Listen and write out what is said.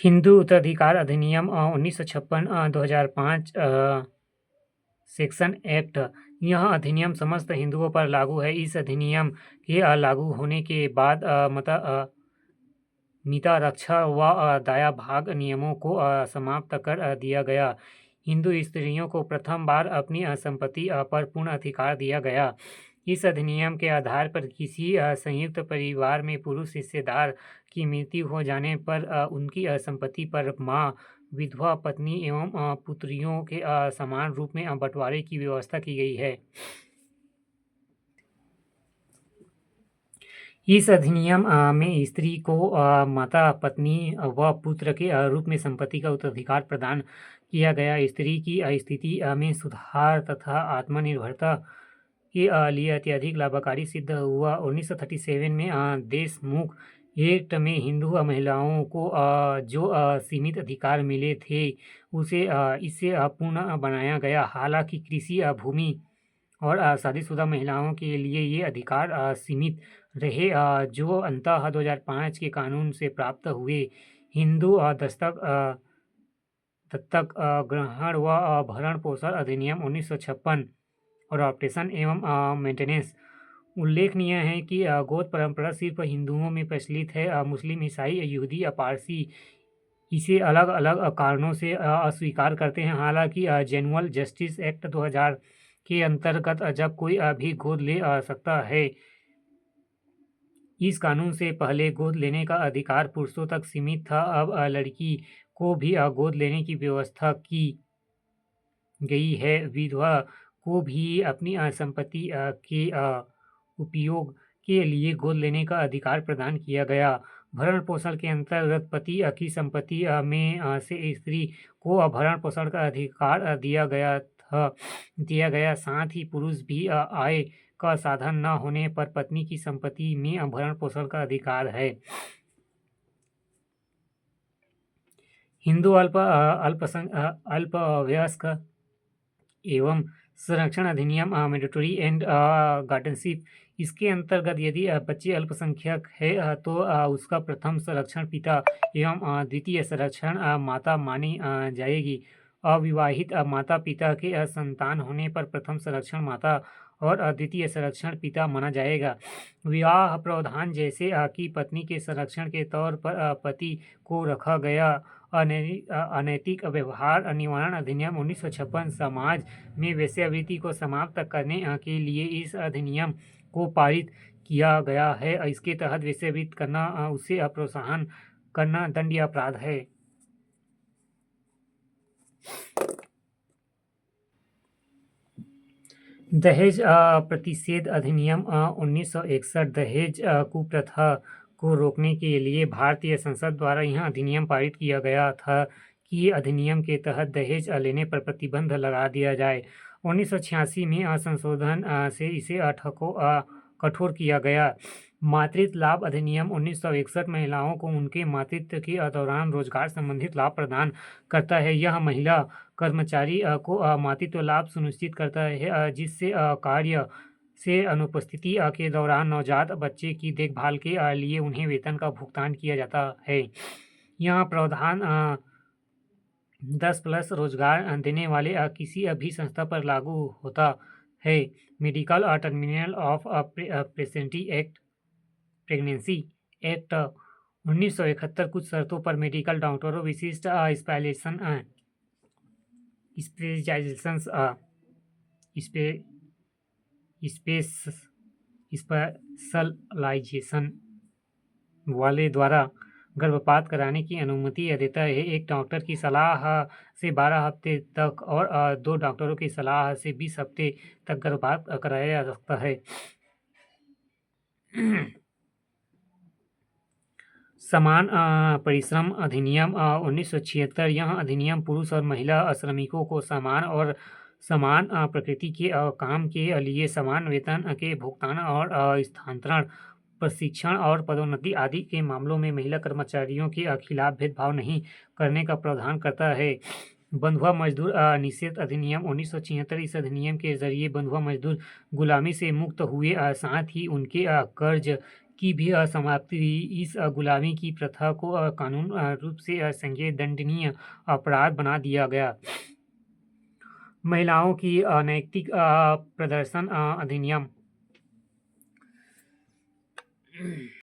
हिंदू उत्तराधिकार अधिनियम 1956 2005 section act. यह अधिनियम समस्त हिंदुओं पर लागू है। इस अधिनियम के लागू होने के बाद मिता रक्षा व दाया भाग नियमों को समाप्त कर दिया गया। हिंदू स्त्रियों को प्रथम बार अपनी संपत्ति पर पूर्ण अधिकार दिया गया। इस अधिनियम के आधार पर किसी संयुक्त परिवार में पुरुष हिस्सेदार की मृत्यु हो जाने पर उनकी संपत्ति पर मां, विधवा पत्नी एवं पुत्रियों के समान रूप में बंटवारे की व्यवस्था की गई है। इस अधिनियम में स्त्री को माता, पत्नी व पुत्र के रूप में संपत्ति का उत्तराधिकार प्रदान किया गया। स्त्री की स्थिति में सुधार तथा आत्मनिर्भरता के लिए अत्यधिक लाभकारी सिद्ध हुआ। 1937 में देशमुख एक्ट में हिंदू महिलाओं को जो सीमित अधिकार मिले थे उसे इससे पूर्ण बनाया गया। हालांकि कृषि भूमि और शादीशुदा महिलाओं के लिए ये अधिकार सीमित रहे, जो अंततः 2005 के कानून से प्राप्त हुए। हिंदू दत्तक ग्रहण व भरण पोषण अधिनियम 1956 और ऑप्टेशन एवं मेंटेनेंस। उल्लेखनीय है कि गोत्र परंपरा सिर्फ हिंदुओं में प्रचलित है। मुस्लिम, ईसाई, यहूदी, पारसी इसे अलग अलग कारणों से अस्वीकार करते हैं। हालांकि जेनुअल जस्टिस एक्ट 2000 के अंतर्गत जब कोई भी गोद ले सकता है। इस कानून से पहले गोद लेने का अधिकार पुरुषों तक सीमित था। अब लड़की को भी गोद लेने की व्यवस्था की गई है। विधवा को भी अपनी संपत्ति के उपयोग के लिए गोद लेने का अधिकार प्रदान किया गया। भरण पोषण के अंतर्गत पति की संपत्ति में से स्त्री को भरण पोषण का अधिकार दिया गया। साथ ही पुरुष भी आय का साधन न होने पर पत्नी की संपत्ति में भरण पोषण का अधिकार है। हिंदू अल्पवयस्क एवं संरक्षण अधिनियम मैंडेटरी एंड गार्डियनशिप। इसके अंतर्गत यदि बच्चे अल्पसंख्यक है तो उसका प्रथम संरक्षण पिता एवं द्वितीय संरक्षण माता मानी जाएगी। अविवाहित माता पिता के संतान होने पर प्रथम संरक्षण माता और द्वितीय संरक्षण पिता माना जाएगा। विवाह प्रावधान जैसे कि पत्नी के संरक्षण के तौर पर पति को रखा गया। अनैतिक व्यवहार निवारण अधिनियम 1956 समाज में वेश्यावृत्ति को समाप्त करने के लिए इस अधिनियम को पारित किया गया है। इसके तहत वेश्यावृत्ति करना, उसे प्रोत्साहन करना दंडनीय अपराध है। दहेज प्रतिषेध अधिनियम 1961। दहेज कुप्रथा को रोकने के लिए भारतीय संसद द्वारा यह अधिनियम पारित किया गया था कि अधिनियम के तहत दहेज लेने पर प्रतिबंध लगा दिया जाए। 1986 में संशोधन से इसे कठोर किया गया। मातृत्व लाभ अधिनियम 1961 महिलाओं को उनके मातृत्व के दौरान रोजगार संबंधित लाभ प्रदान करता है। यह महिला कर्मचारी को मातृत्व लाभ सुनिश्चित करता है, जिससे कार्य से अनुपस्थिति के दौरान नवजात बच्चे की देखभाल के लिए उन्हें वेतन का भुगतान किया जाता है। यह प्रावधान 10+ रोजगार देने वाले किसी भी संस्था पर लागू होता है। Medical terminal of pregnancy act 1971 कुछ शर्तों पर मेडिकल डॉक्टरों विशिष्ट स्पेशलाइजेशन वाले द्वारा गर्भपात कराने की अनुमति देता है। एक डॉक्टर की सलाह से 12 हफ्ते तक और 2 डॉक्टरों की सलाह से 20 हफ्ते तक गर्भपात कराया जा सकता है। समान परिश्रम अधिनियम 1976। यह अधिनियम पुरुष और महिला श्रमिकों को समान और समान प्रकृति के काम के लिए समान वेतन के भुगतान और स्थानांतरण, प्रशिक्षण और पदोन्नति आदि के मामलों में महिला कर्मचारियों के खिलाफ भेदभाव नहीं करने का प्रावधान करता है। बंधुआ मजदूर निषेध अधिनियम 1976। इस अधिनियम के जरिए बंधुआ मजदूर गुलामी से मुक्त हुए, साथ ही उनके कर्ज की भी समाप्ति हुई। इस गुलामी की प्रथा को कानून रूप से संज्ञेय दंडनीय अपराध बना दिया गया। महिलाओं की नैतिक प्रदर्शन अधिनियम